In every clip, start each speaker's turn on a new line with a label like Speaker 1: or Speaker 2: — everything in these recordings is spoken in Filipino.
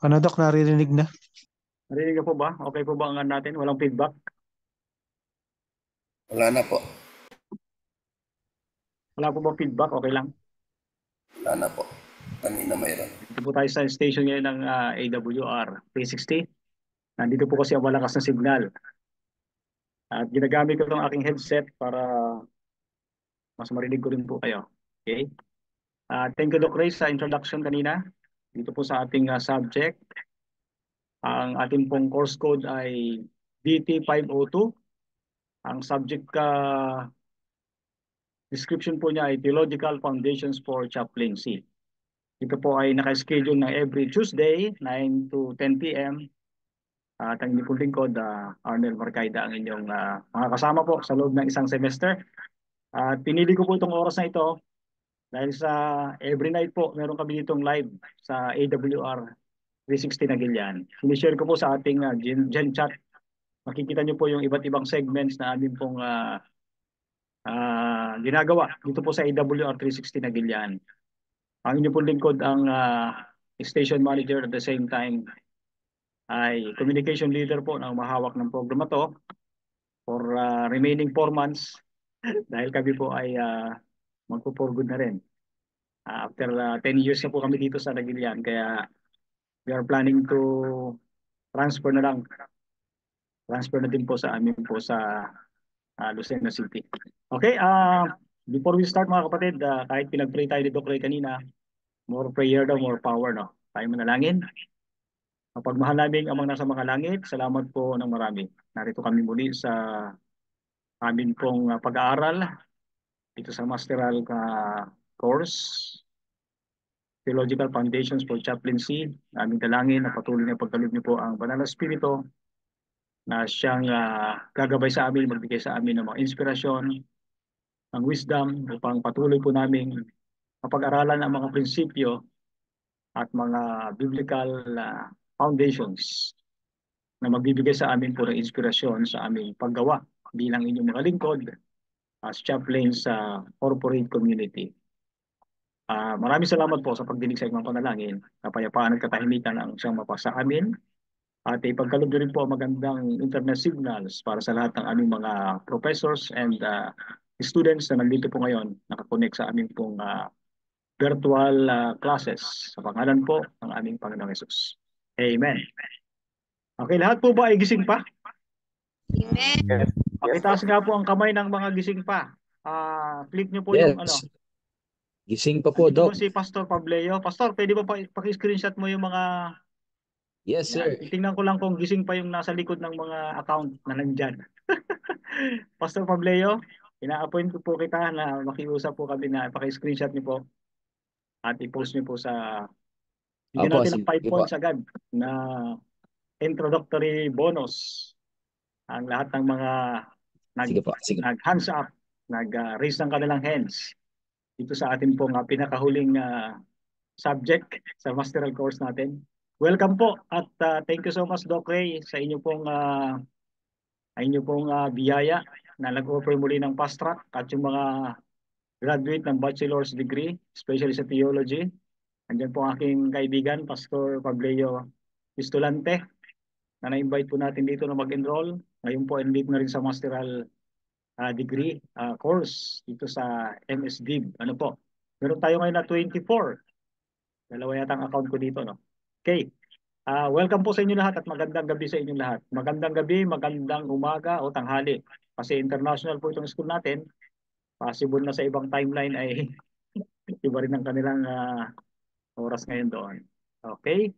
Speaker 1: Ano Dok, naririnig na?
Speaker 2: Narinig niyo po ba? Okay po ba ang ano natin? Walang feedback?
Speaker 3: Wala na po.
Speaker 2: Wala po ba feedback? Okay lang.
Speaker 3: Wala na po. Kanina mayroon.
Speaker 2: Dito po tayo sa station ngayon ng AWR 360. Nandito po kasi ang malakas na signal. At ginagamit ko itong aking headset para mas marinig ko rin po kayo. Okay? Thank you, Doc Ray, sa introduction kanina. Dito po sa ating subject. Ang ating pong course code ay DT502. Ang subject description po niya ay Theological Foundations for Chaplaincy. Ito po ay naka-schedule na every Tuesday, 9 to 10 p.m. At ang inyong lingkod, Arnel Marcaida, ang inyong mga kasama po sa loob ng isang semester. At pinili ko po itong oras na ito dahil sa every night po, meron kami ditong live sa AWR 360 na Gilyan. Sinishare ko po sa ating Gen chat. Makikita niyo po yung iba't ibang segments na amin pong ginagawa dito po sa AWR 360 na Gilyan. Ang inyong pong lingkod ang station manager at the same time ay communication leader po na umahawak ng programa to for remaining 4 months dahil kami po ay magpo-for good na rin. After 10 years na po kami dito sa Nagilian, kaya we are planning to transfer na lang. Transfer na din po sa amin po sa Lucena City. Okay, before we start mga kapatid, kahit pinag-pray tayo ni Doc Ray kanina, more prayer daw, more power, no? Tayo manalangin. Mapagmahal namin amang nasa mga langit, salamat po ng marami. Narito kami muli sa amin pong pag-aaral dito sa masteral course, Theological Foundations for Chaplaincy. Aming dalangin na patuloy na pagkaloob niyo po ang Banal na Espiritu na siyang gagabay sa amin, magbigay sa amin ng mga inspirasyon, ng wisdom upang patuloy po namin mapag-aralan ang mga prinsipyo at mga biblical foundations na magbibigay sa amin po ng inspirasyon sa aming paggawa bilang inyong mga lingkod as chaplains sa corporate community. Maraming salamat po sa pagdinig sa inyong panalangin. Kapayapaan at katahimikan ang siyang mapasa amin. At ipagkaloob rin po ang magandang internet signals para sa lahat ng aming mga professors and students na nandito po ngayon nakakonect sa aming pong virtual classes. Sa pangalan po ng aming Panginoong Yesus. Amen. Okay, lahat po ba ay gising pa?
Speaker 4: Amen.
Speaker 1: Yes.
Speaker 2: Pakitaas nga po ang kamay ng mga gising pa. Click nyo po yung ano.
Speaker 5: Yes. Gising pa po,
Speaker 2: Andito
Speaker 5: Doc.
Speaker 2: ba si Pastor Pableo? Pastor, pwede ba paki-screenshot mo yung mga...
Speaker 5: Yes,
Speaker 2: Yan.
Speaker 5: sir.
Speaker 2: Titingnan ko lang kung gising pa yung nasa likod ng mga account na nandyan. Pastor Pableo, ina-appoint ko po kita na makiusap po kami na paki-screenshot niyo po at i-post niyo po sa... Bigyan
Speaker 5: Opo,
Speaker 2: natin ng 5
Speaker 5: sige po.
Speaker 2: points agad na introductory bonus. Ang lahat ng mga
Speaker 5: Sige po, sige.
Speaker 2: nag-hands up, nag-raise ng kanilang hands dito sa ating pong pinakahuling subject sa masteral course natin. Welcome po at thank you so much Doc Ray sa inyo pong biyaya na nag-offer muli ng fast track at yung mga graduate ng bachelor's degree, especially sa theology. Andiyan po ang aking kaibigan, Pastor Pableo Pistolante, na na-invite po natin dito na mag-enroll. Ngayon po, invite na rin sa masteral degree course dito sa MSDIB. Ano po? Meron tayo ngayon na 24. Dalawa yata ang account ko dito, no? Okay. Welcome po sa inyo lahat at magandang gabi sa inyong lahat. Magandang gabi, magandang umaga o tanghali. Kasi international po itong school natin. Possible na sa ibang timeline ay iba rin ang kanilang oras ngayon doon. Okay.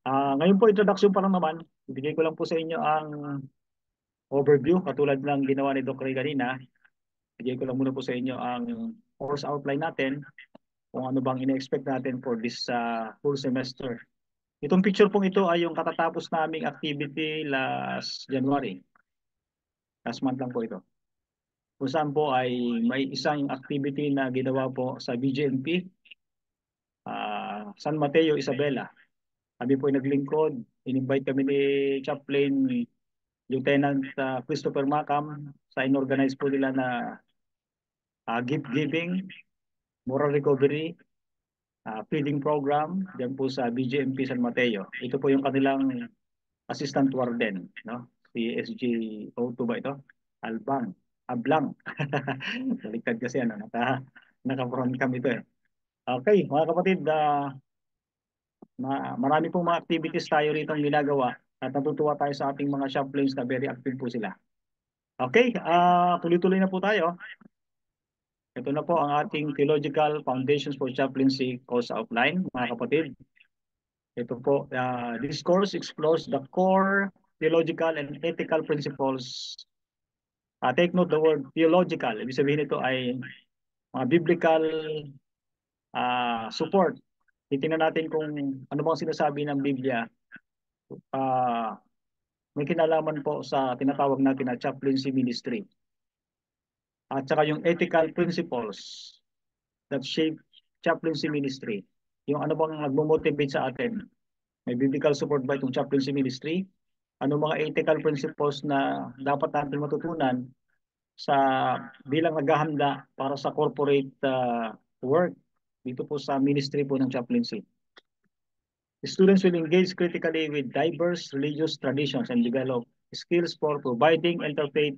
Speaker 2: Ngayon po, introduction pa lang naman. Ibigay ko lang po sa inyo ang overview katulad ng ginawa ni Doc Ray kanina. Ibigay ko lang muna po sa inyo ang course outline natin kung ano bang ina-expect natin for this full semester. Itong picture pong ito ay yung katatapos naming activity last January. Last month lang po ito. Kung saan po ay may isang activity na ginawa po sa BGNP, San Mateo, Isabela. Kami po ay naglingkod. In-invite kami ni Chaplain Lieutenant Christopher Macam sa inorganize po nila na gift giving, moral recovery, feeding program diyan po sa BGMP San Mateo. Ito po yung kanilang assistant warden, no? Si SG02 ba ito? Ablang. Baliktad kasi ano, naka-front cam ito eh. Okay, mga kapatid, marami pong mga activities tayo rito ang ginagawa at natutuwa tayo sa ating mga chaplains na very active po sila. Okay, tuloy-tuloy na po tayo. Ito na po ang ating Theological Foundations for Chaplaincy course outline, mga kapatid. Ito po, this course explores the core theological and ethical principles. Take note the word theological. Ibig sabihin ito ay mga biblical support. Titingnan natin kung ano bang sinasabi ng Biblia. May kinalaman po sa tinatawag natin na chaplaincy ministry. At saka yung ethical principles that shape chaplaincy ministry. Yung ano bang nagmo-motivate sa atin. May biblical support ba itong chaplaincy ministry? Ano mga ethical principles na dapat natin matutunan sa bilang naghahanda para sa corporate work dito po sa ministry po ng chaplaincy. The students will engage critically with diverse religious traditions and develop skills for providing interfaith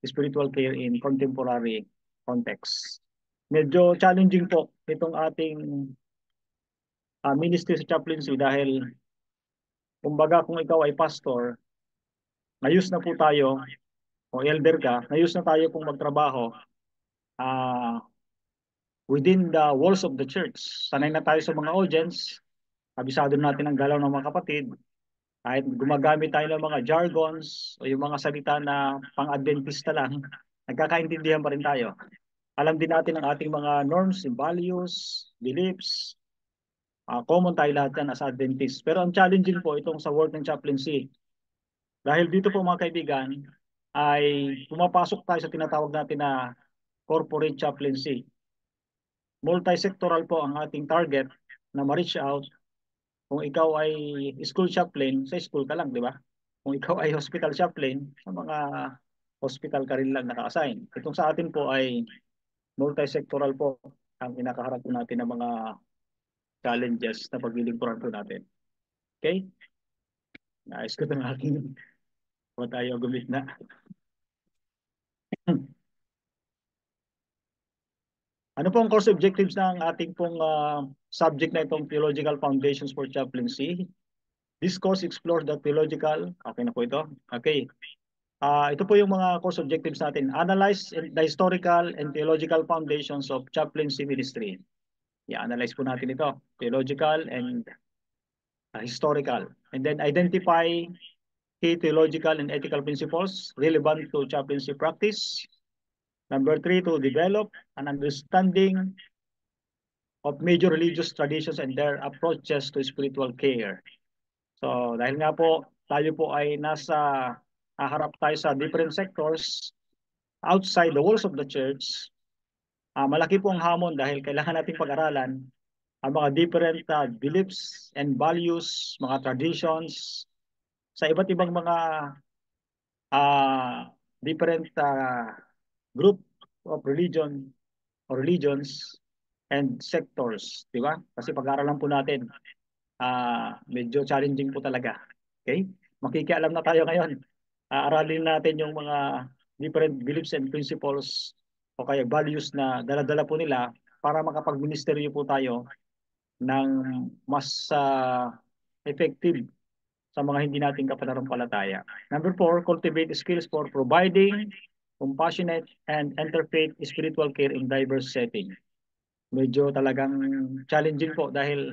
Speaker 2: spiritual care in contemporary context. Medyo challenging po itong ating ministry sa chaplaincy dahil kumbaga kung ikaw ay pastor, ngayos na po tayo o elder ka, ngayos na tayo pong magtrabaho within the walls of the church. Sanay na tayo sa mga audience, kabisado natin ang galaw ng mga kapatid, kahit gumagamit tayo ng mga jargons o yung mga salita na pang-adventista lang, nagkakaintindihan pa rin tayo. Alam din natin ang ating mga norms, values, beliefs, common tayo lahat yan as Adventist. Pero ang challenging po itong sa work ng chaplaincy. Dahil dito po mga kaibigan, ay pumapasok tayo sa tinatawag natin na corporate chaplaincy. Multi-sectoral po ang ating target na ma-reach out. Kung ikaw ay school chaplain, sa school ka lang, di ba? Kung ikaw ay hospital chaplain, sa mga hospital ka rin lang naka-assign. Itong sa atin po ay multi-sectoral po ang kinakaharap po natin ng mga challenges na paglilingkuran po natin. Okay? Naayos ko itong aking o tayo gumit na. Ano po ang course objectives ng ating pong subject na itong Theological Foundations for Chaplaincy? This course explores the theological, okay na po ito. Okay. Ito po yung mga course objectives natin. Analyze the historical and theological foundations of chaplaincy ministry. I-analyze po natin ito. Theological and historical. And then identify key theological and ethical principles relevant to chaplaincy practice. Number 3, to develop an understanding of major religious traditions and their approaches to spiritual care. So dahil nga po tayo po ay harap tayo sa different sectors outside the walls of the church, malaki po ang hamon dahil kailangan nating pag-aralan ang mga different beliefs and values, mga traditions sa iba't ibang mga different group of religion or religions and sectors, di ba? Kasi pag-aaralan po natin, medyo challenging po talaga. Okay? Makikialam na tayo ngayon. Aralin natin yung mga different beliefs and principles o kaya values na dala-dala po nila para makapag-ministeryo po tayo ng mas effective sa mga hindi natin kapanampalataya. Number 4, cultivate skills for providing compassionate and interfaith spiritual care in diverse setting. Medyo talagang challenging po dahil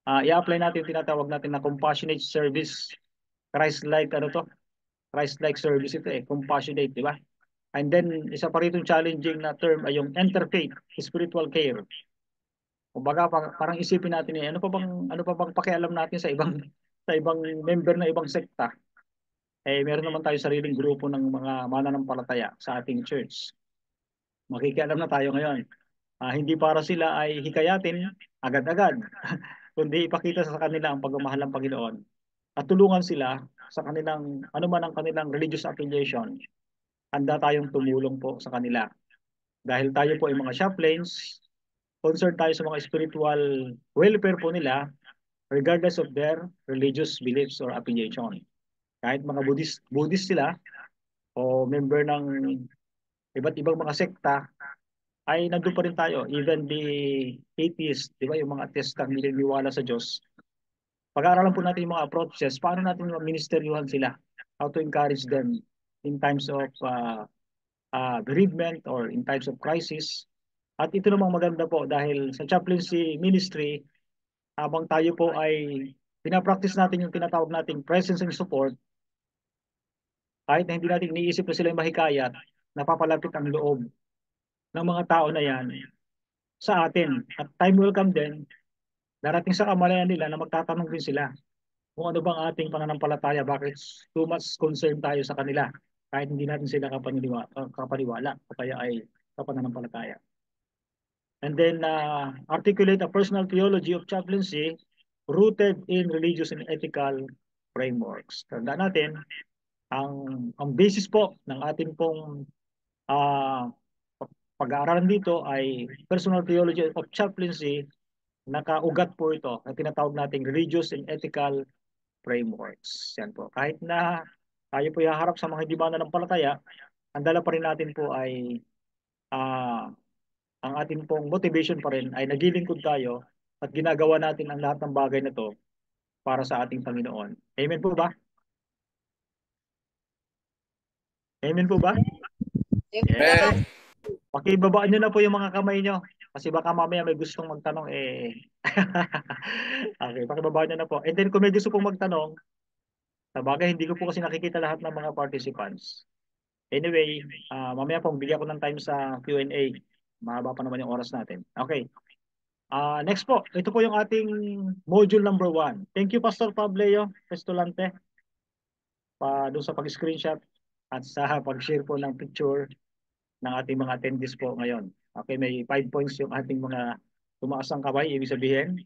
Speaker 2: i-apply natin yung tinatawag natin na compassionate service. Christ-like Christ-like service ito compassionate, di ba? And then isa pa rito challenging na term ay yung interfaith spiritual care. Kumbaga parang isipin natin ano pa bang pakialam natin sa ibang member na ibang sekta. Meron naman tayo sariling grupo ng mga mananampalataya sa ating church. Makikialam na tayo ngayon. Hindi para sila ay hikayatin agad-agad, kundi ipakita sa kanila ang pagmamahal ng Panginoon at tulungan sila sa kanilang anuman ang kanilang religious affiliation. Handa tayong tumulong po sa kanila. Dahil tayo po ay mga chaplains, concerned tayo sa mga spiritual welfare po nila regardless of their religious beliefs or affiliation. Kahit mga Buddhist sila o member ng iba't ibang mga sekta, ay nandun pa rin tayo. Even the atheist, di ba, yung mga atheist na hindi niniwala sa Diyos, pag-aaralan po natin yung mga approaches, paano natin ministeryuhan sila, how to encourage them in times of bereavement or in times of crisis. At ito namang maganda po dahil sa chaplaincy ministry, habang tayo po ay pinapractice natin yung tinatawag nating presence and support, kahit na hindi natin iniisip na sila yung mahikayat, napapalapit ang loob ng mga tao na yan sa atin. At time will come din, darating sa kamalayan nila na magtatanong din sila kung ano bang ating pananampalataya, bakit too much concern tayo sa kanila kahit hindi natin sila kapaniwala o kaya ay kapananampalataya. And then articulate a personal theology of chaplaincy rooted in religious and ethical frameworks. Tandaan natin, ang basis po ng ating pong uh, pag-aaralan dito ay personal theology of chaplaincy. Nakaugat po ito na tinatawag nating religious and ethical frameworks. Yan po. Kahit na tayo po haharap sa mga hindi mananampalataya, ang dala pa rin natin po ay ang ating pong motivation pa rin ay naglilingkod tayo at ginagawa natin ang lahat ng bagay na to para sa ating Panginoon. Amen po ba? Amen po ba?
Speaker 3: Amen.
Speaker 2: Pakibabaan nyo na po yung mga kamay nyo. Kasi baka mamaya may gustong magtanong Okay, pakibabaan nyo na po. And then kung may gusto pong magtanong, sa bagay hindi ko po kasi nakikita lahat ng mga participants. Anyway, mamaya po bigyan ko ng time sa Q&A. Mahaba pa naman yung oras natin. Okay. Next po, ito po yung ating module number 1. Thank you, Pastor Pableo Pestolante, doon sa pag-screenshot at sa pag-share po ng picture ng ating mga attendees po ngayon. Okay, may 5 points yung ating mga tumaas ang kamay. Ibig sabihin,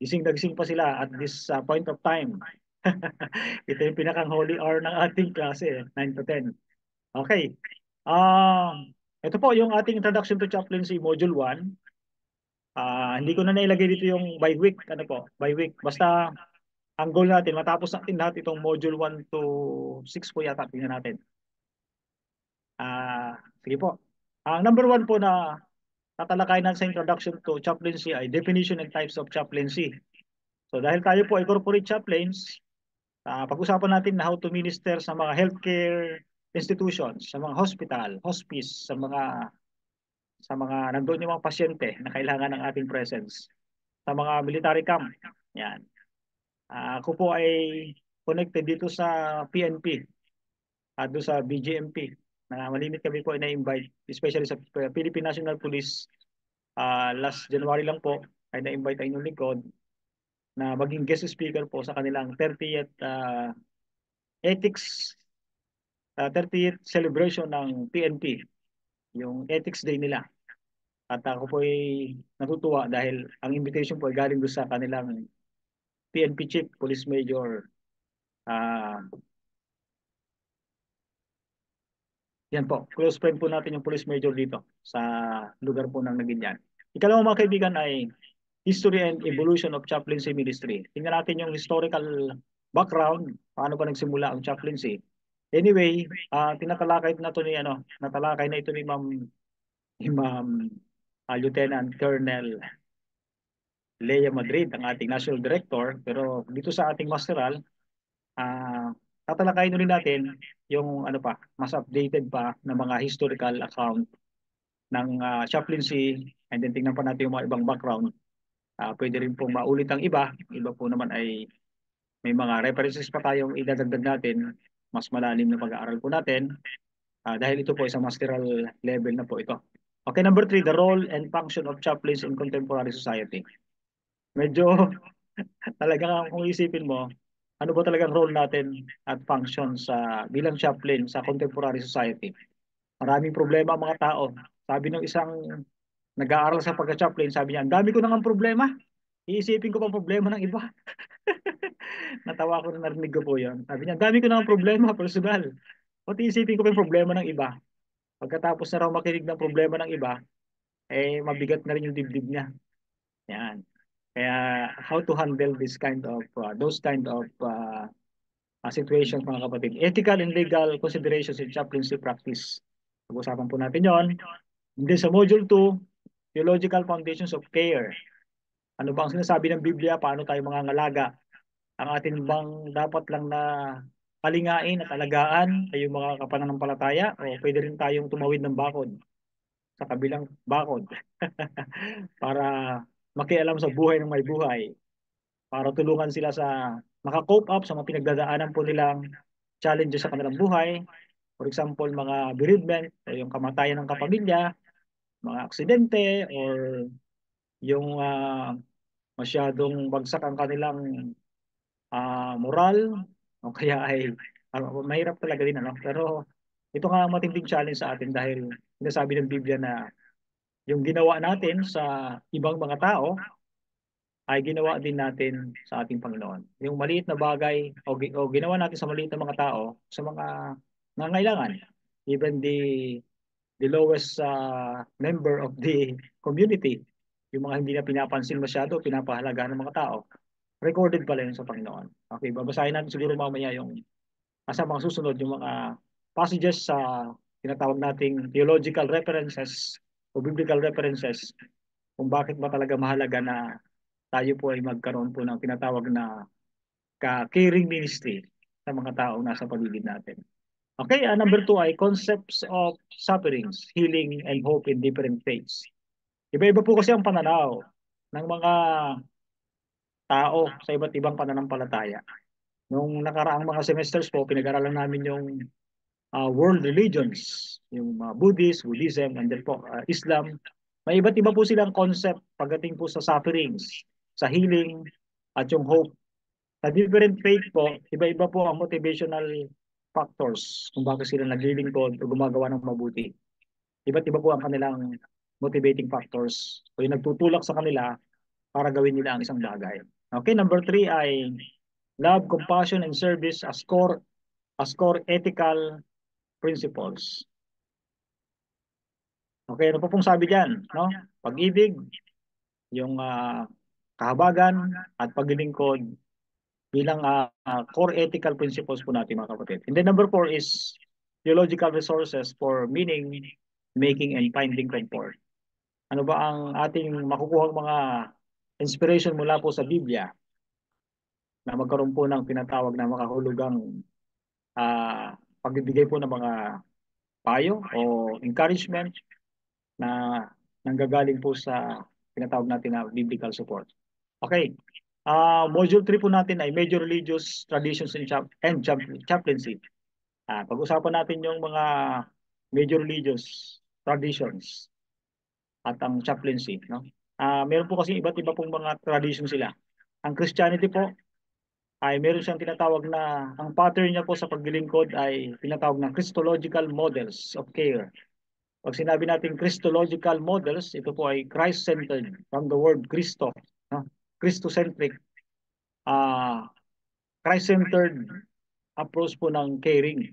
Speaker 2: gising na gising pa sila at this point of time. Ito yung pinakang holy hour ng ating klase, 9 to 10. Okay. Ito po yung ating Introduction to Chaplaincy Module 1. Hindi ko na nailagay dito yung by week. Ano po? By week. Basta ang goal natin, matapos natin lahat itong Module 1 to 6 po yata. Tingnan natin. Sige po. Ang number 1 po na tatalakayin natin sa Introduction to Chaplaincy ay Definition and Types of Chaplaincy. So dahil tayo po ay corporate chaplains, pag-usapan natin na how to minister sa mga healthcare institutions, sa mga hospital, hospice, sa mga nandoon yung mga pasyente na kailangan ng ating presence, sa mga military camp. Yan. Ako po ay connected dito sa PNP at doon sa BGMP. Malimit kami po ay na-invite, especially sa Philippine National Police. Last January lang po ay na-invite ang inyong lingkod na maging guest speaker po sa kanilang 30th ethics 30th celebration ng PNP, yung Ethics Day nila. At ako po ay natutuwa dahil ang invitation po ay galing doon sa kanilang PNP Chief, Police Major. Yan po, close friend po natin yung Police Major dito sa lugar po ng Naguilian. Ikalawa mga kaibigan ay History and Evolution of Chaplaincy Ministry. Tingnan natin yung historical background, paano pa nagsimula ang chaplaincy. Anyway, tinatalakay na ito natalakay na ito ni Ma'am Lieutenant Colonel Lea Madrid, ang ating National Director. Pero dito sa ating masteral, tatalakayin ulit natin yung mas updated pa na mga historical account ng chaplaincy, and then tingnan pa natin yung mga ibang background. Pwede rin pong maulit ang iba po naman ay may mga references pa tayong idadagdag natin, mas malalim na pag-aaral po natin, dahil ito po isang masteral level na po ito. Okay, number 3, the role and function of chaplains in contemporary society. Medyo talaga kung isipin mo, ano ba talagang role natin at function sa bilang chaplain sa contemporary society? Maraming problema ang mga tao. Sabi ng isang nag-aaral sa pagka-chaplain, sabi niya, ang dami ko nang problema. Iisipin ko pang problema ng iba. Natawa ko na narinig ko po yun. Sabi niya, ang dami ko nang problema, personal. Pati isipin ko pa yung problema ng iba. Pagkatapos na raw makinig ng problema ng iba, mabigat na rin yung dibdib niya. Yan. Kaya how to handle this kind of those kind of situations, mga kapatid. Ethical and legal considerations in chaplaincy practice. Pag-usapan po natin yon. Hindi sa module 2, theological foundations of care. Ano bang sinasabi ng Biblia? Paano tayo mangangalaga? Ang atin bang dapat lang na palingain at alagaan ay yung mga kapananampalataya o pwede rin tayong tumawid ng bakod sa kabilang bakod para makialam sa buhay ng may buhay, para tulungan sila sa maka-cope up sa mga pinagdadaanan po nilang challenges sa kanilang buhay. For example, mga bereavement o yung kamatayan ng kapamilya, mga aksidente, or yung masyadong bagsak ang kanilang moral, o kaya ay mahirap talaga din, ano? Pero ito nga ang matinding challenge sa atin dahil sinasabi ng Biblia na yung ginawa natin sa ibang mga tao ay ginawa din natin sa ating Panginoon. Yung maliit na bagay o ginawa natin sa maliit na mga tao, sa mga nangangailangan, even the lowest member of the community, yung mga hindi na pinapansin masyado, pinapahalagahan ng mga tao, recorded pala yun sa Panginoon. Okay, babasahin natin siguro mamaya yung sa mga susunod, yung mga passages sa tinatawag nating theological references o biblical references kung bakit ba talaga mahalaga na tayo po ay magkaroon po ng tinatawag na caring ministry sa mga taong nasa paligid natin. Okay, number 2 ay concepts of sufferings, healing, and hope in different faiths. Iba-iba po kasi ang pananaw ng mga tao sa iba't ibang pananampalataya. Nung nakaraang mga semesters po, pinag-aralan namin yung world religions, yung Buddhism, and then po Islam. May iba't iba po silang concept pagdating po sa sufferings, sa healing, at yung hope. Sa different faith po, iba-iba po ang motivational factors kung bakit sila naglilingkod o gumagawa ng mabuti. Iba't iba po ang kanilang motivating factors o yung nagtutulak sa kanila para gawin nila ang isang bagay. Okay, number 3 ay love, compassion, and service as core ethical principles. Okay, ano po pong sabi diyan, no? Pag-ibig, yung kahabagan at paglilingkod bilang core ethical principles po natin, mga kapatid. And then number 4 is theological resources for meaning, making, and finding comfort. Ano ba ang ating makukuhang mga inspiration mula po sa Biblia na magkaroon po ng tinatawag na makahulugang pagbibigay po ng mga payo o encouragement na nanggagaling po sa tinatawag natin na biblical support. Okay. Module 3 po natin ay major religious traditions and chaplaincy. Pag-usapan natin yung mga major religious traditions at ang chaplaincy, no? Meron po kasi iba't iba pong mga tradition sila. Ang Christianity po ay meron siyang tinatawag na ang pattern niya po sa paglilingkod ay tinatawag na Christological models of care. Pag sinabi natin Christological models, ito po ay Christ-centered from the word Christo, no? Christocentric, Christ-centered approach po ng caring.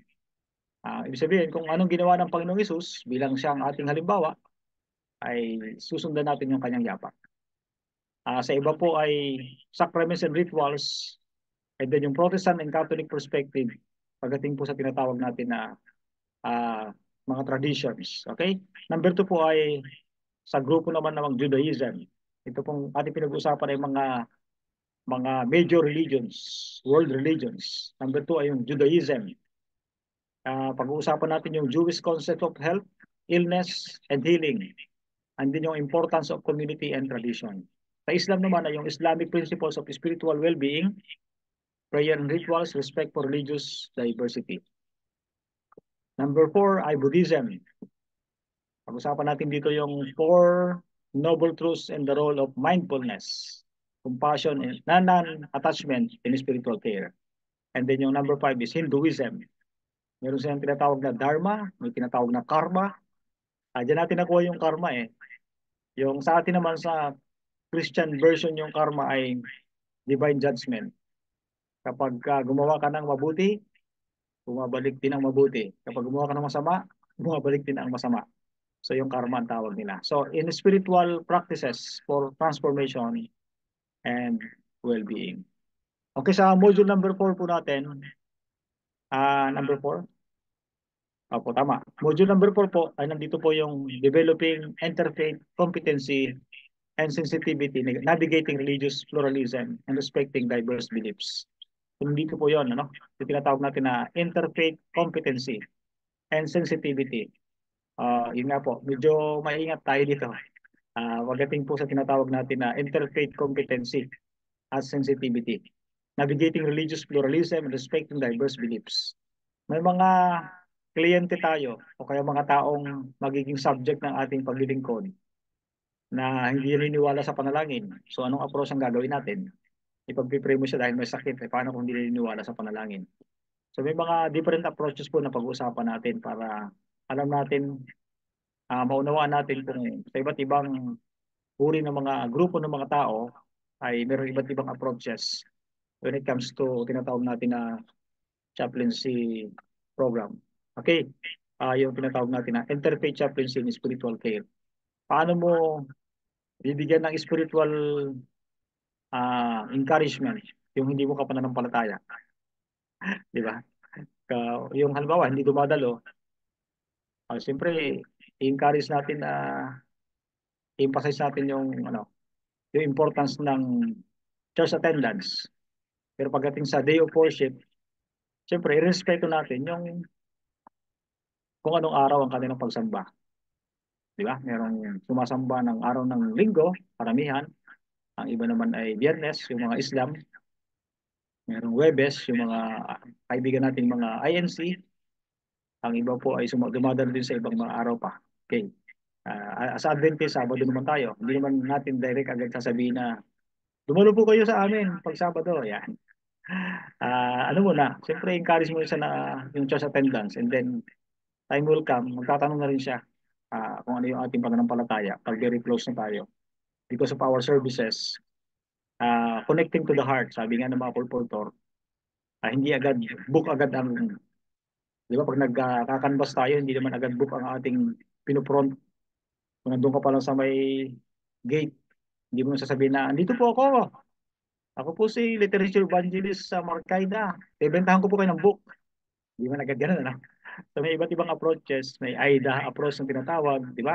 Speaker 2: Ibig sabihin, kung anong ginawa ng Panginoong Hesus bilang siyang ating halimbawa, ay susundan natin yung kanyang yapak. Sa iba po ay sacraments and rituals, and then yung Protestant and Catholic perspective, pagdating po sa tinatawag natin na mga traditions. Okay? Number 2 po ay sa grupo naman ng Judaism. Ito pong ating pinag-usapan ay mga major religions, world religions. Number 2 ay yung Judaism. Pag-uusapan natin yung Jewish concept of health, illness, and healing. And din yung importance of community and tradition. Sa Islam naman ay yung Islamic principles of spiritual well-being, prayer and rituals, respect for religious diversity. Number 4 ay Buddhism. Pag-usapan natin dito yung 4 noble truths and the role of mindfulness, compassion, and non-attachment in spiritual care. And then yung number 5 is Hinduism. Meron silang tinatawag na Dharma, may tinatawag na Karma. Diyan natin nakuha yung Karma eh. Yung sa atin naman sa Christian version yung Karma ay divine judgment. Kapag gumawa ka ng mabuti, bumabalik din ang mabuti. Kapag gumawa ka ng masama, bumabalik din ang masama. So yung karma ang tawag nila. So in spiritual practices for transformation and well-being. Okay, sa module number 4 po natin, number 4? Opo, tama. Module number 4 po, ay nandito po yung developing interfaith competency and sensitivity, navigating religious pluralism and respecting diverse beliefs. So, nandito po yun, ano? Yung tinatawag natin na interfaith competency and sensitivity. Yun nga po, medyo maingat tayo dito. Pagdating po sa tinatawag natin na interfaith competency at sensitivity, navigating religious pluralism and respecting diverse beliefs. May mga kliyente tayo o kaya mga taong magiging subject ng ating paglilingkod na hindi naniniwala sa panalangin. So anong approach ang gagawin natin? Ipag-pray mo siya dahil may sakit. Paano kung hindi naniniwala sa panalangin? So may mga different approaches po na pag-uusapan natin para alam natin, maunawaan natin kung sa iba't ibang uri ng mga grupo ng mga tao ay meron iba't ibang approaches when it comes to tinatawag natin na chaplaincy program. Okay, yung tinatawag natin na interfaith chaplaincy in spiritual care. Paano mo bibigyan ng spiritual encouragement yung hindi mo kapananampalataya? Di ba? Yung halimbawa, hindi dumadalo, siyempre, i-encourage natin na i-emphasize natin yung importance ng church attendance. Pero pagdating sa day of worship, siyempre, i-respeto natin yung kung anong araw ang kanilang pagsamba. Di ba? Merong sumasamba ng araw ng linggo, karamihan. Ang iba naman ay Biyernes, yung mga Islam. Merong Huwebes, yung mga kaibigan natin mga INC. Ang iba po ay dumadalo din sa ibang mga araw pa. Okay. As Adventist, Sabado naman tayo. Hindi naman natin direct agad sasabihin na dumalo po kayo sa amin pag Sabado. Yan. Ano muna, siyempre encourage mo siya na yung church attendance and then time will come, magtatanong na rin siya kung ano yung ating pananampalataya pag very close na tayo. Because of our services, connecting to the heart, sabi nga ng mga pulpultor, hindi agad, book agad ang, di ba, pag nagkakanvas tayo, hindi naman agad book ang ating pinupront. Kung nandun ka pa lang sa may gate, hindi mo sasabihin na, andito po ako. Ako po si Literature Evangelist sa Marcaida. Ibentahan ko po kayo ng book. Hindi man agad ganun, ano? So may iba't ibang approaches. May AIDA approach ng tinatawag, di ba?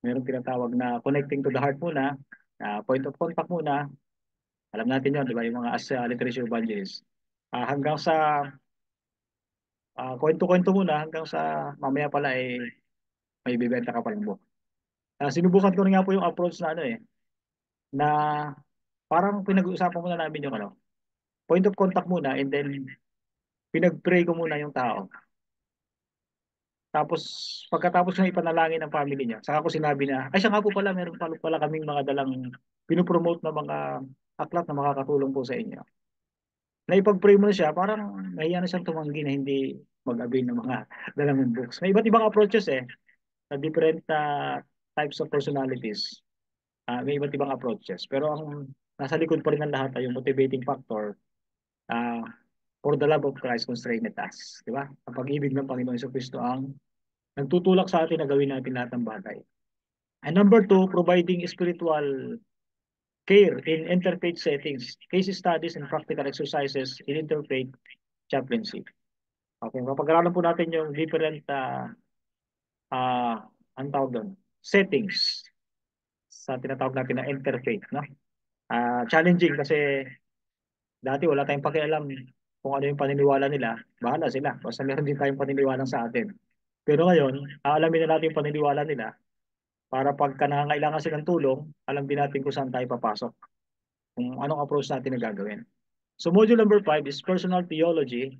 Speaker 2: Mayroong tinatawag na connecting to the heart muna, point of contact muna. Alam natin yun, di ba? Yung mga as literature evangelists. Hanggang sa kwento-kwento muna, hanggang sa mamaya pala may bibenta ka palang book. Sinubukan ko rin nga po yung approach na na parang pinag-uusapan muna namin yung point of contact muna and then pinag-pray ko muna yung tao. Tapos, pagkatapos ng ipanalangin ng family niya, saka ko sinabi na, ay siya nga po pala, meron pala kaming mga dalang pinupromote na mga aklat na makakatulong po sa inyo. Na ipag-pray mo na siya, parang nahiya na siyang tumanggi na hindi mag-avail ng mga dalang books. May iba't ibang approaches sa different types of personalities. May iba't ibang approaches. Pero ang nasa likod pa rin ng lahat ay yung motivating factor, for the love of Christ constrained us. Di ba? Ang pag-ibig ng Panginoon Jesucristo ang nagtutulak sa atin na gawin natin lahat ng bagay. And number 2, providing spiritual care in interfaith settings, case studies and practical exercises in interfaith chaplaincy. Okay, mapag-aralan po natin yung different ang tawag doon, settings sa tinatawag natin na interfaith, no? Challenging kasi dati wala tayong pakialam kung ano yung paniniwala nila, bahala sila. Basta meron din tayong paniniwala sa atin. Pero ngayon, aalamin na natin yung paniniwala nila para pagka nangangailangan silang tulong, alam din natin kung saan tayo papasok. Kung anong approach natin na gagawin. So module number 5 is personal theology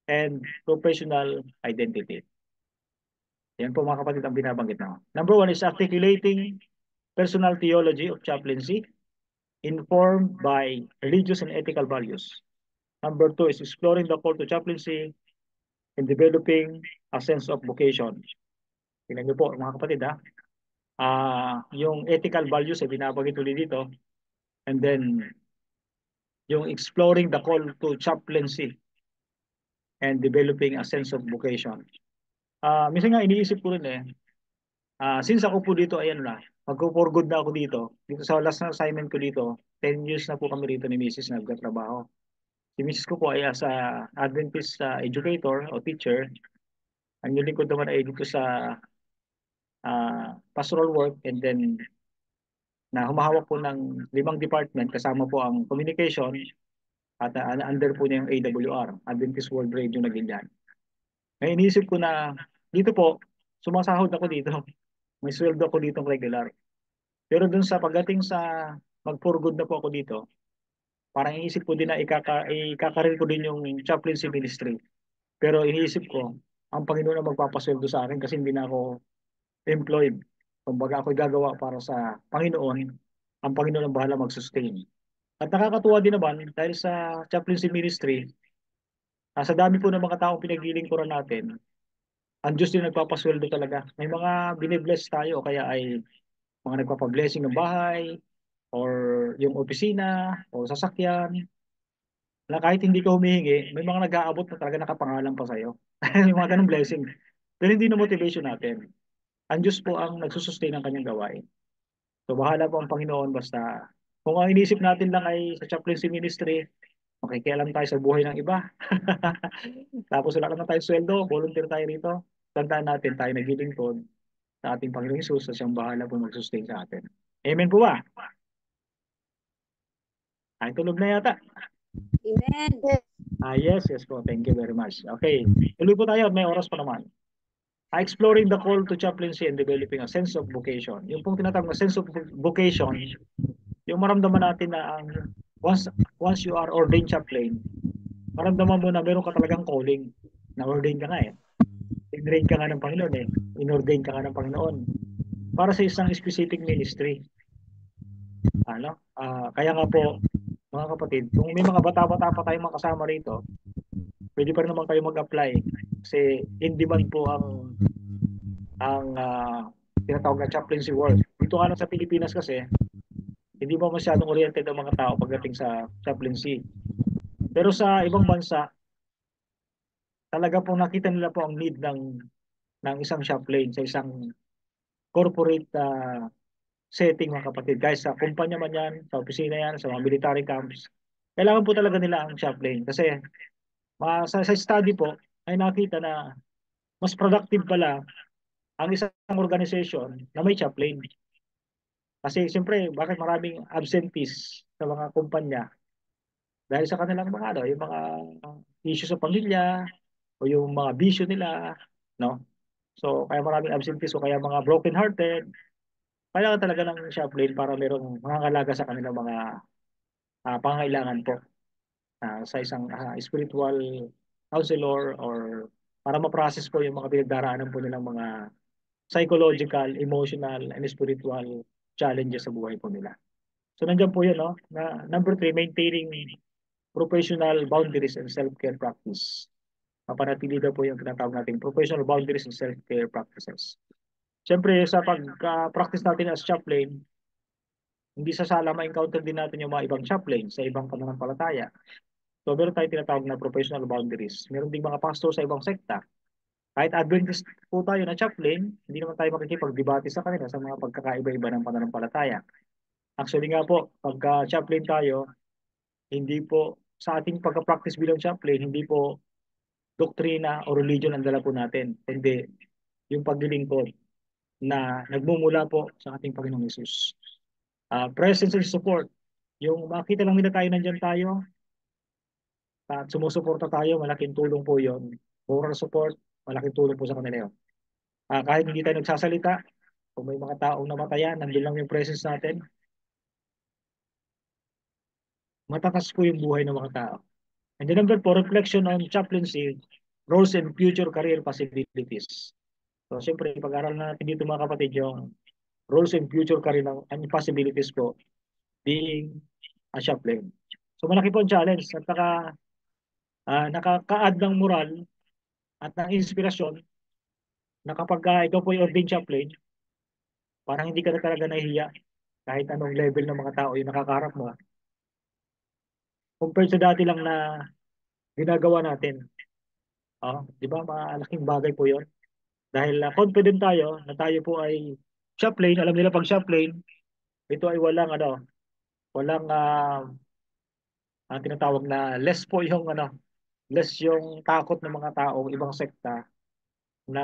Speaker 2: and professional identity. Yan po mga kapatid ang binabanggit na. Number 1 is articulating personal theology of chaplaincy informed by religious and ethical values. Number 2 is exploring the call to chaplaincy and developing a sense of vocation. Tingnan niyo po mga kapatid yung ethical values ay binabanggit ulit dito. And then yung exploring the call to chaplaincy and developing a sense of vocation. Minsan nga iniisip ko rin Since ako po dito, ayan na, magko-for good na ako dito sa last na assignment ko dito, 10 years na po kami rito ni Mrs. nagtatrabaho. Si Mrs. ko po ay as a Adventist educator o teacher. Ang yung lingkod naman ay dito sa pastoral work, and then na humahawak po ng 5 department kasama po ang communication at under po niya yung AWR, Adventist World Radio na ganyan. Ngayon iniisip ko na dito po, sumasahod ako dito. May sweldo ako dito regular. Pero dun sa pagdating sa mag-for good na po ako dito, parang iniisip ko din na ikakarir ko din yung chaplaincy ministry. Pero iniisip ko, ang Panginoon ang magpapasweldo sa akin kasi hindi na ako employed. Kumbaga ako gagawa para sa Panginoon, ang Panginoon ang bahala mag-sustain. At nakakatuwa din naman dahil sa chaplaincy ministry, sa dami po ng mga taong pinaglilingkuran natin, ang Diyos din nagpapasweldo talaga. May mga binibless tayo, kaya ay mga nagpapablessing ng bahay, or yung opisina, o sasakyan, na kahit hindi ka humihingi, may mga nag-aabot na talaga nakapangalan pa sa'yo. Yung mga ganong blessing. Pero hindi na motivation natin. Ang Diyos po ang nagsusustain ng kanyang gawain. So bahala po ang Panginoon, basta kung ang inisip natin lang ay sa chaplaincy ministry, makikialam tayo sa buhay ng iba. Tapos wala naman tayong sweldo, volunteer tayo rito. Tandaan natin tayo naglilingkod sa ating Panginoong Hesus at siyang bahala po mag-sustain sa atin. Amen po ba? Ay, tulog na yata.
Speaker 4: Amen.
Speaker 2: Yes po. Thank you very much. Okay, tuloy po tayo. May oras pa naman. Exploring the call to chaplaincy and developing a sense of vocation. Yung pong tinatawag na sense of vocation, yung maramdaman natin na ang once you are ordained chaplain, maramdaman mo na meron ka talagang calling. Na-ordain ka nga eh. In-ordain ka nga ng Panginoon eh. In-ordain ka nga ng Panginoon para sa isang specific ministry. Kaya nga po, mga kapatid, kung may mga bata-bata pa tayong mga kasama rito, pwede pa rin naman kayo mag-apply kasi in demand po ang tinatawag na chaplaincy work. Dito nga lang sa Pilipinas kasi, hindi pa masyadong oriented ang mga tao pagdating sa chaplaincy. Pero sa ibang bansa, talaga po nakita nila po ang need ng isang chaplain sa isang corporate setting, mga kapatid. Guys, sa kumpanya man yan, sa opisina yan, sa mga military camps, kailangan po talaga nila ang chaplain. Kasi sa study po, ay nakita na mas productive pala ang isang organization na may chaplain. Kasi siyempre, bakit maraming absentees sa mga kumpanya? Dahil sa kanilang mga yung mga issue sa pamilya o yung mga bisyo nila, no? So, kaya maraming absentees o kaya mga broken-hearted. Kailangan talaga ng chaplain para merong mangangalaga sa kanilang mga pangangailangan po sa isang spiritual counselor, or para ma-process po yung mga pinagdaraanan po nilang mga psychological, emotional, and spiritual challenges sa buhay po nila. So nandiyan po yun, no? Number 3, maintaining professional boundaries and self-care practice. Mapanatili daw po yung tinatawag nating professional boundaries and self-care practices. Siyempre, sa pag-practice natin as chaplain, hindi sa sala ma-encounter din natin yung mga ibang chaplain sa ibang pananampalataya. So, meron tayong tinatawag na professional boundaries. Meron ding mga pastor sa ibang sekta. Kahit Adventist po tayo na chaplain, hindi naman tayo makikipag-debate sa kanila sa mga pagkakaiba-iba ng pananampalataya. Actually nga po, pagka chaplain tayo, hindi po sa ating pagka-practice bilang chaplain, hindi po doktrina o religion ang dala po natin. Hindi yung paglilingkod na nagmumula po sa ating Panginoong Hesus. Presence and support. Yung makita lang nila tayo, nandyan tayo, at sumusuporta tayo, malaking tulong po yon. Moral support, malaking tulong po sa kanila yun. Kahit hindi tayo nagsasalita, kung may mga taong namatayan, nandun lang yung presence natin, matakas po yung buhay ng mga tao. And then number 4, reflection on chaplaincy, roles and future career possibilities. So, siyempre, pag-aral na natin dito, mga kapatid, yung roles and future career and possibilities po being a chaplain. So, malaki po ang challenge at nakaka-add ng moral at ng inspirasyon na kapag ikaw po yung ordained chaplain, parang hindi ka na talaga nahihiya kahit anong level ng mga tao yung nakakarap mo. Compared sa dati lang na ginagawa natin. Di ba? Malaking bagay po yon. Dahil confident tayo na tayo po ay chaplain, alam nila pag chaplain, ito ay walang walang ang tinatawag na less po yung less yung takot ng mga taong ibang sekta na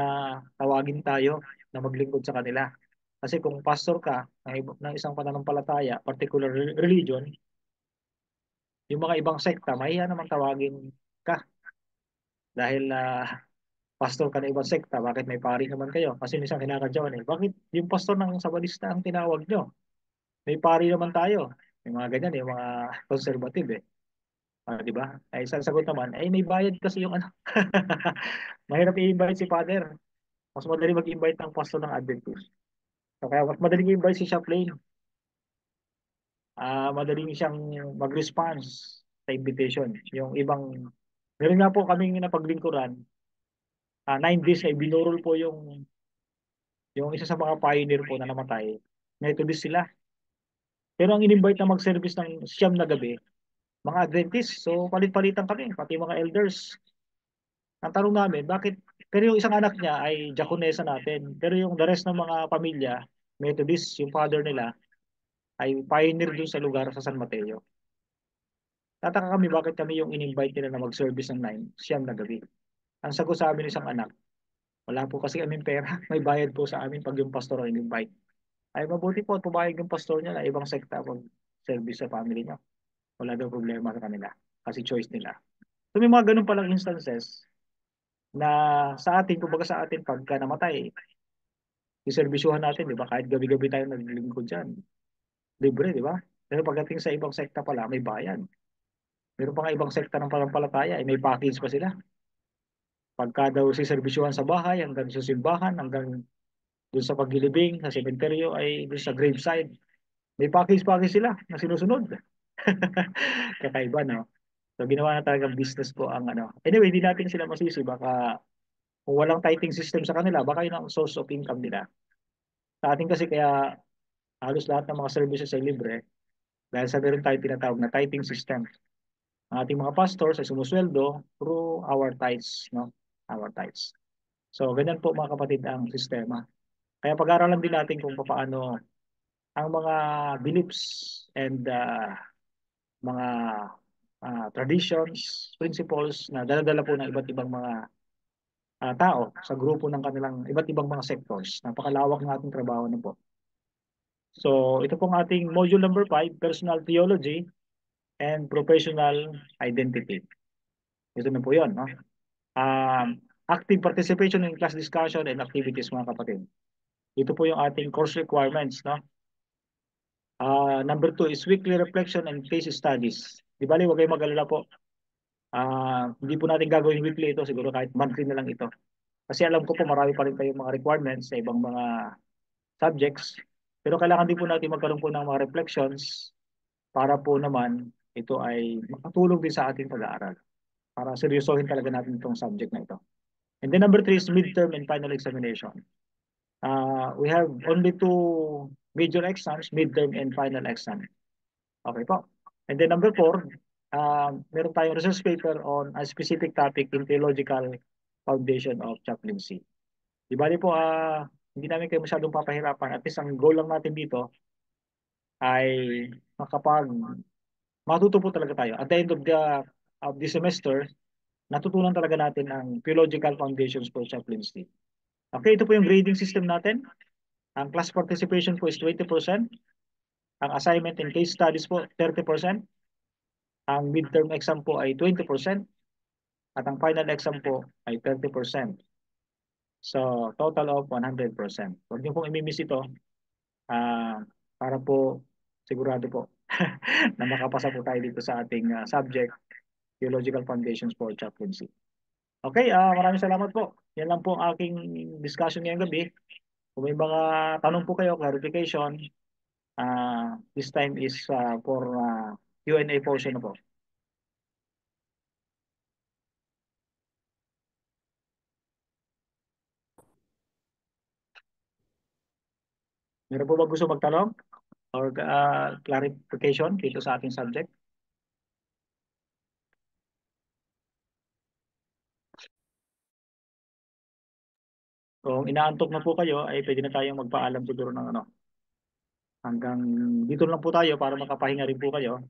Speaker 2: tawagin tayo na maglingkod sa kanila. Kasi kung pastor ka ng isang pananampalataya, particular religion, yung mga ibang sekta, mahiya naman tawagin ka dahil pastor ka ng ibang sekta, bakit may pari naman kayo? Kasi minsan kinakadyawan bakit yung pastor ng Sabalista ang tinawag nyo? May pari naman tayo. Yung mga ganyan, yung mga conservative di ba? Ay isang sagot naman, ay may bayad kasi yung mahirap i-invite si father. Mas madali mag-invite ng pastor ng Adventist. So, kaya mas madaling i-invite si Chaplain. Madaling siyang mag-response sa invitation. Yung ibang, meron nga po kaming napaglingkuran, 9 days ay binurol po yung isa sa mga pioneer po na namatay. Methodist sila. Pero ang in-invite na mag-service ng siyam na gabi, mga Adventist. So, palit-palitan kami, pati mga elders. Ang tanong namin, bakit? Pero yung isang anak niya ay Diakonesa natin. Pero yung the rest ng mga pamilya, Methodist, yung father nila, ay pioneer dun sa lugar sa San Mateo. Tataka kami bakit kami yung in-invite nila na mag-service ng 9, siyam na gabi. Ang sagot sa amin isang anak, wala po kasi kaming pera. May bayad po sa amin pag yung pastor ang in-invite. Ay mabuti po at pumayag yung pastor niya na ibang sekta mag-service sa family niya. Wala daw problema sa kanila. Kasi choice nila. So may mga ganun palang instances na sa atin, kumbaga sa atin, pagka namatay, iserbisyuhan natin, di ba? Kahit gabi-gabi tayo naglilingkod dyan. Libre, di ba? Pero pagdating sa ibang sekta pala, may bayad. Meron pa nga ibang sekta ng panampalataya, may package pa sila. Pagka daw siserbisyuhan sa bahay, hanggang sa simbahan, hanggang dun sa paglilibing, sa sementeryo, ay dun sa graveside. May package sila na sinusunod. Kakaiba, no? So, ginawa na talagang business po ang Anyway, hindi natin sila masisi. Baka kung walang tithing system sa kanila, baka yun ang source of income nila. Sa atin kasi kaya halos lahat ng mga services ay libre dahil sa meron tayo tinatawag na tithing system. Ang ating mga pastors ay sumusweldo through our tithes, no? Our tithes. So, ganyan po mga kapatid ang sistema. Kaya pag-aralan din natin kung paano ang mga beliefs and mga traditions, principles na dala-dala po ng iba't ibang mga tao sa grupo ng kanilang iba't ibang mga sectors. Napakalawak ng ating trabaho na po. So, ito pong ating module number 5, Personal Theology and Professional Identity. Ito na po yun, no? Active participation in class discussion and activities, mga kapatid. Ito po yung ating course requirements, no? Number 2 is weekly reflection and case studies. Di bali, huwag kayong mag-alala po. Hindi po natin gagawin weekly ito, siguro kahit monthly na lang ito. Kasi alam ko po marami pa rin kayong mga requirements sa ibang mga subjects. Pero kailangan din po natin magkaroon po ng mga reflections para po naman ito ay makatulong din sa ating pag-aaral. Para seryosohin talaga natin itong subject na ito. And then number 3 is midterm and final examination. We have only 2 major exams, midterm and final exam. Okay po. And then number 4, meron tayong research paper on a specific topic in theological foundation of chaplaincy. Di bali po, hindi namin kayo masyadong papahirapan. At least ang goal lang natin dito ay matuto po talaga tayo. At the end of the semester, natutunan talaga natin ang theological foundations for chaplaincy. Okay, ito po yung grading system natin. Ang class participation po is 20%. Ang assignment and case studies po, 30%. Ang midterm exam po ay 20%. At ang final exam po ay 30%. So, total of 100%. Huwag niyo pong imimiss ito para po sigurado po na makapasa po tayo dito sa ating subject, Theological Foundations for Chaplaincy. Okay, maraming salamat po. Yan lang po ang aking discussion ngayong gabi. Kung may mga tanong po kayo, clarification, this time is for Q&A portion na po. Meron po ba gusto magtanong or clarification dito sa ating subject? Kung inaantok na po kayo, ay pwede na tayong magpaalam siguro ng ano. Hanggang dito lang po tayo para makapahinga rin po kayo.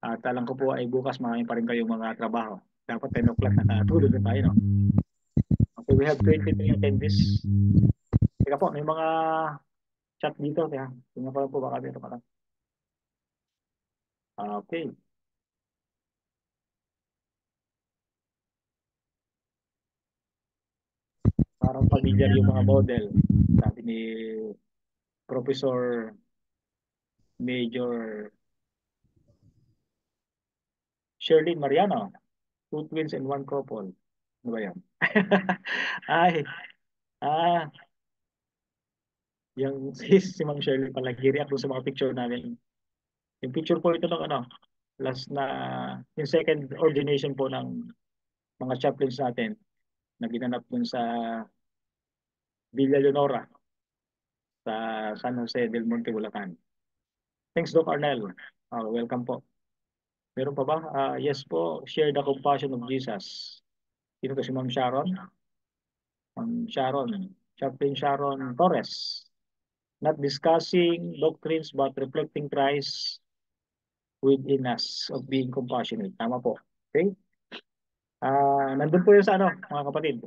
Speaker 2: At alam ko po ay bukas marami pa rin kayong mga trabaho. Dapat 10 o'clock nakatulog na tayo, no? Okay, we have 23 attendees. Teka po, may mga chat dito. Kaya, tingnan ko lang po baka meron ka lang. Okay. Parang familiar yung mga model. Sabi ni Professor Major Sherlyn Mariano. 2 twins and 1 couple. Ano ba yan? Ay, ah, yung si Ma'am Shirley pala, react doon sa mga picture namin. Yung picture po ito ng ano, last na, yung second ordination po ng mga chaplains natin na ginanap dun sa Villa Leonora sa San Jose del Monte, Bulacan. Thanks, Doc Arnel. Welcome po. Meron pa ba? Yes po, share the compassion of Jesus. Sino to si Ma'am Sharon? Ma'am Sharon. Chaplain Sharon Torres. Not discussing doctrines but reflecting Christ within us of being compassionate. Tama po. Okay? Nandun po yun sa ano, mga kapatid.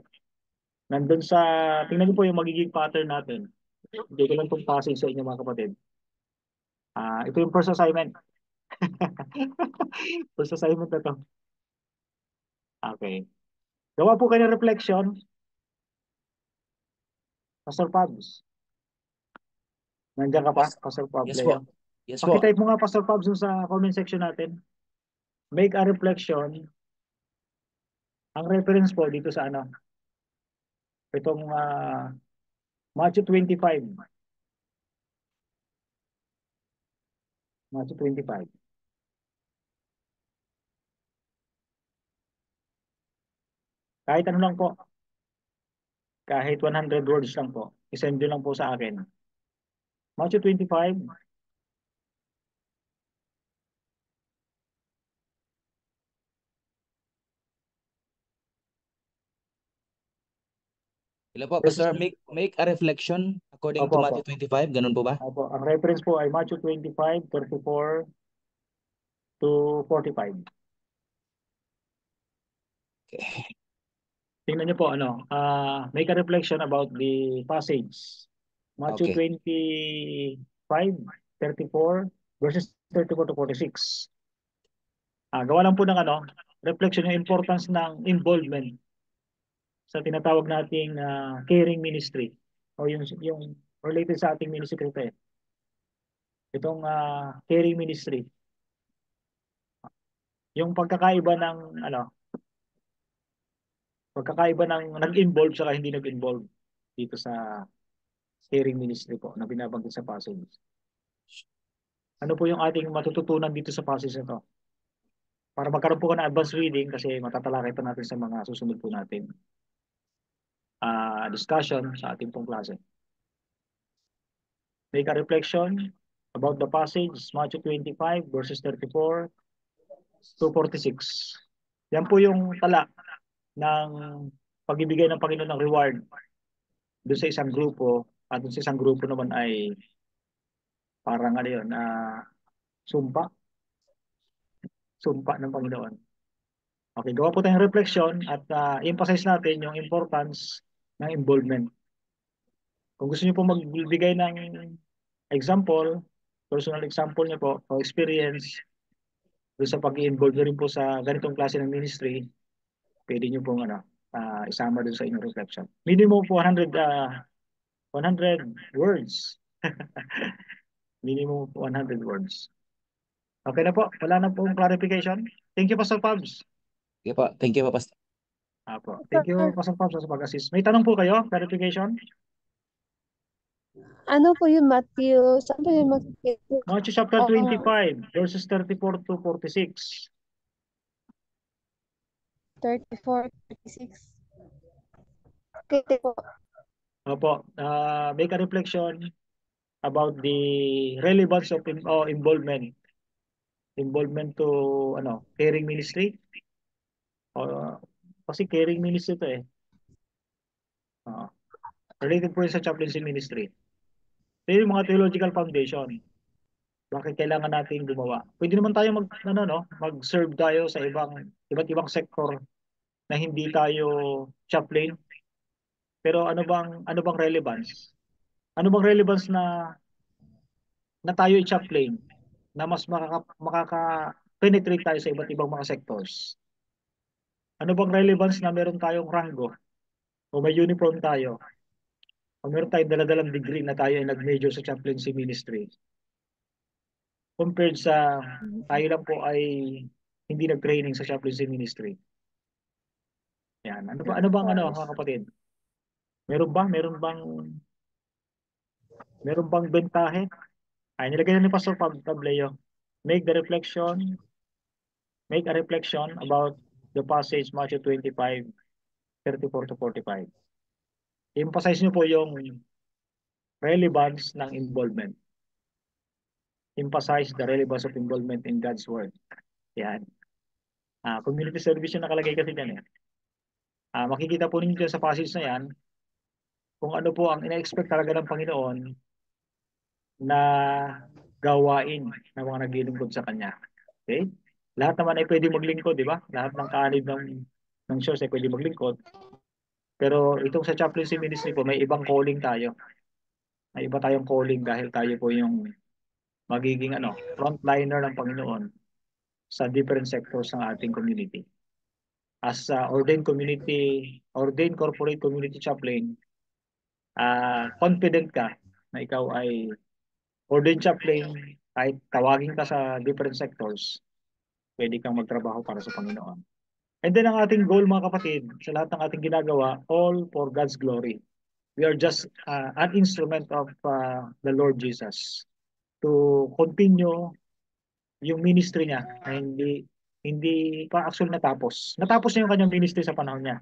Speaker 2: Nandun sa, tingnan niyo po yung magiging pattern natin. Hindi ko lang itong passing sa inyo mga kapatid. Ito yung first assignment. First assignment na to. Okay. Gawa po kayo ng reflection. Pastor Pabs. Nandiyan ka pa, Pastor Pabs.
Speaker 5: Yes po. Yes po.
Speaker 2: Pakitype mo nga, Pastor Pabs, dun sa comment section natin. Make a reflection. Ang reference po dito sa ano, itong Matthew 25. Matthew 25. Kahit ano lang po. Kahit 100 words lang po. I-send nyo lang po sa akin. Matthew 25.
Speaker 5: Hello po, Pastor. Make a reflection according to
Speaker 2: Opo,
Speaker 5: Matthew 25. Ganun po ba?
Speaker 2: Opo. Ang reference po ay Matthew 25, 34 to 45.
Speaker 5: Okay.
Speaker 2: Tingnan niyo po, ano, make a reflection about the passage. Matthew
Speaker 5: Okay.
Speaker 2: 25, 34, verses 34 to 46. Gawa lang po ng ano, reflection yung importance ng involvement sa tinatawag nating caring ministry o yung related sa ating ministry ito eh. Itong caring ministry. Yung pagkakaiba ng ano, pagkakaiba ng nag-involve saka hindi nag-involve dito sa caring ministry po na binabanggit sa passage. Ano po yung ating matututunan dito sa passage na to? Para magkaroon po ka ng advanced reading kasi matatalakay pa natin sa mga susunod po natin discussion sa ating pong klase. Make a reflection about the passage, Matthew 25, verses 34 to 46. Yan po yung tala ng pag-ibigay ng Panginoon ng reward doon sa isang grupo at doon sa isang grupo naman ay parang ano yun, sumpa. Sumpa ng Panginoon. Okay, gawa po tayong reflection at emphasize natin yung importance ng involvement. Kung gusto niyo po magbigay ng example, personal example niyo po o experience doon sa pag-i-involve niyo rin po sa ganitong klase ng ministry, pwede niyo pong ano, isama doon sa inyong reflection. Minimum po 100 words. Minimum 100 words. Okay na po. Wala na pong clarification. Thank you, Pastor Pabs.
Speaker 5: Okay po. Thank you po, Pastor.
Speaker 2: Thank you, Pastor Pabs, sa pag-assist. May tanong po kayo? Clarification?
Speaker 3: Ano po yun, Matthew? Saan po yun, Matthew?
Speaker 2: Matthew chapter 25, verses 34 to 46.
Speaker 3: 34, 36. Okay po.
Speaker 2: Opo, make a reflection about the relevance of involvement. Involvement to caring ministry. Kasi caring ministry ito eh. Related po yun sa chaplaincy ministry. So yung mga theological foundation, bakit kailangan natin gumawa? Pwede naman tayo mag-serve tayo sa iba't ibang sector na hindi tayo chaplain. Pero ano bang relevance? Ano bang relevance na tayo i-chaplain na mas makaka-penetrate tayo sa iba't ibang mga sectors? Ano bang relevance na meron tayong ranggo o may uniform tayo o meron tayong daladalang degree na tayo ay nag-major sa chaplaincy ministry compared sa tayo lang po ay hindi nag-training sa chaplaincy ministry? Yan. Ano bang mga kapatid? Meron bang bentahe? Ay, nilagay na ni Pastor Pableo. Make a reflection about the passage Matthew 25:34 to 45. Emphasize niyo po yung relevance ng involvement. Emphasize the relevance of involvement in God's Word. Yan. Community service yung nakalagay kasi dyan. Makikita po ninyo dyan sa passage na yan kung ano po ang ina-expect talaga ng Panginoon na gawain ng mga naglilingkod sa Kanya. Okay? Lahat naman ay pwede maglingkod, di ba? Lahat ng kaanib ng church ay pwede maglingkod. Pero itong sa chaplaincy ministry po, may ibang calling tayo. May iba tayong calling dahil tayo po yung magiging frontliner ng Panginoon sa different sectors ng ating community. As ordained corporate community chaplain, confident ka na ikaw ay ordained chaplain, kahit tawagin ka sa different sectors, pwede kang magtrabaho para sa Panginoon. And then ang ating goal, mga kapatid, sa lahat ng ating ginagawa, all for God's glory. We are just an instrument of the Lord Jesus to continue yung ministry niya na hindi pa actually natapos. Natapos niya yung kanyang ministry sa panahon niya.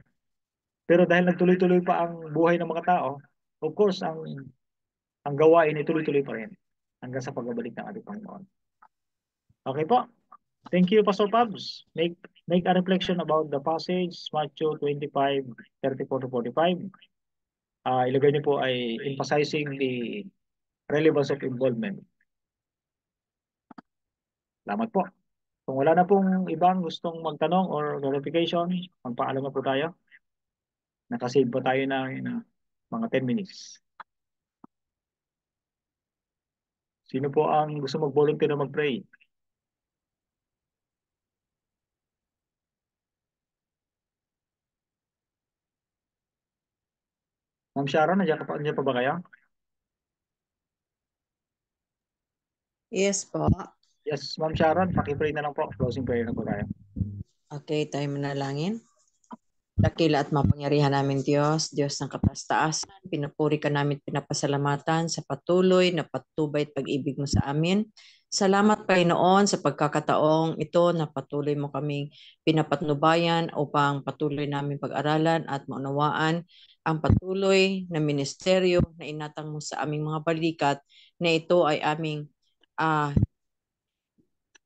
Speaker 2: Pero dahil nagtuloy-tuloy pa ang buhay ng mga tao, of course, ang gawain ay tuloy-tuloy pa rin hanggang sa pagbabalik ng ating Panginoon. Okay po. Thank you, Pastor Pabs. Make a reflection about the passage, Matthew 25:34 to 45. Ilagay niyo po ay emphasizing the relevance of involvement. Salamat po. Kung wala na pong ibang gustong magtanong or clarification, magpaalam na po tayo. Nakasave pa tayo ng mga 10 minutes. Sino po ang gusto mag-volunteer na mag-pray? Ma'am Sharon, nandiyan pa ba kayo?
Speaker 4: Yes po.
Speaker 2: Yes, Ma'am Sharon, paki-pray na lang po. Closing prayer na po tayo.
Speaker 4: Okay, tayo manalangin. Dakila at mapangyarihan namin Diyos, Diyos ng kapastaasan, pinupuri ka namin, pinapasalamatan sa patuloy na patubay at pag-ibig mo sa amin. Salamat Panginoon sa pagkakataong ito na patuloy mo kaming pinapatnubayan upang patuloy namin pag-aralan at maunawaan ang patuloy na ministeryo na inatang mo sa aming mga balikat na ito ay aming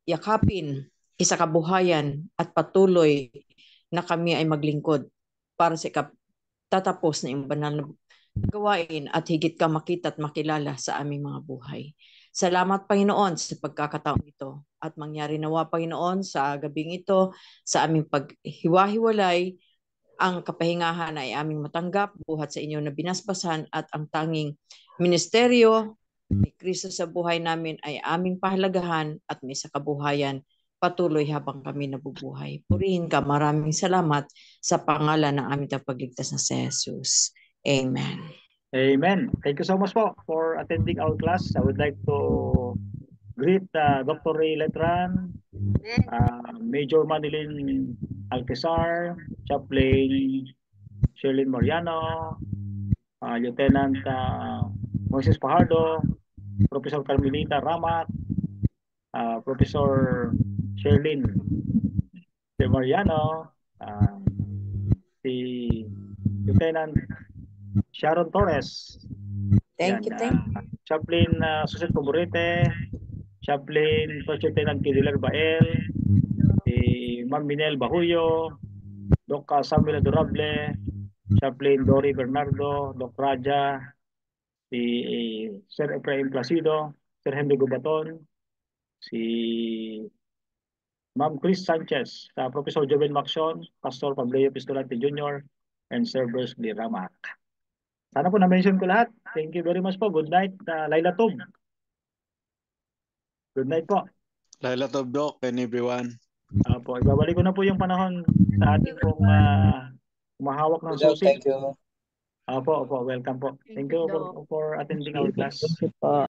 Speaker 4: yakapin, isakabuhayan at patuloy na kami ay maglingkod para sa tatapos na yung banal na gawain at higit ka makita at makilala sa aming mga buhay. Salamat Panginoon sa pagkakataon ito at mangyari nawa Panginoon sa gabing ito sa aming paghiwa-hiwalay ang kapahingahan ay aming matanggap buhat sa inyo na binasbasan at ang tanging ministeryo ni Kristo sa buhay namin ay aming pahalagahan at may sa kabuhayan patuloy habang kami nabubuhay. Purihin ka, maraming salamat sa pangalan ng aming tagapagligtas na si Jesus. Amen.
Speaker 2: Amen. Thank you so much po for attending our class. I would like to greet Dr. Ray Letran, Major Manilin Alcazar, Chaplain Sherlyn Mariano, Lieutenant Moises Pajardo, Professor Carmelita Ramat, Professor Sherlyn De Mariano, si Lieutenant Sharon Torres,
Speaker 4: Thank you.
Speaker 2: Chaplain Suset Poborete, Chaplain First Lieutenant Kiriler Bael, si Ma'am Minel Bahuyo, Doc Samuel Adorable, Chaplain Dory Bernardo, Doc Raja, si Sir Efraim Placido, Sir Henry Gubaton, si Ma'am Chris Sanchez, Professor Joven Macson, Pastor Pableo Pistolante Jr., and Sir Bruce Lee Ramak. Sana po na-mention ko lahat. Thank you very much po. Good night, Laila Tub. Good night po.
Speaker 1: Laila Tov, Doc, and everyone.
Speaker 2: Po, ibabalik ko na po yung panahon sa ating pong humahawak ng
Speaker 5: Doc,
Speaker 2: susi.
Speaker 5: thank you.
Speaker 2: Opo, welcome po. Thank you for attending our class.
Speaker 4: Thank you po.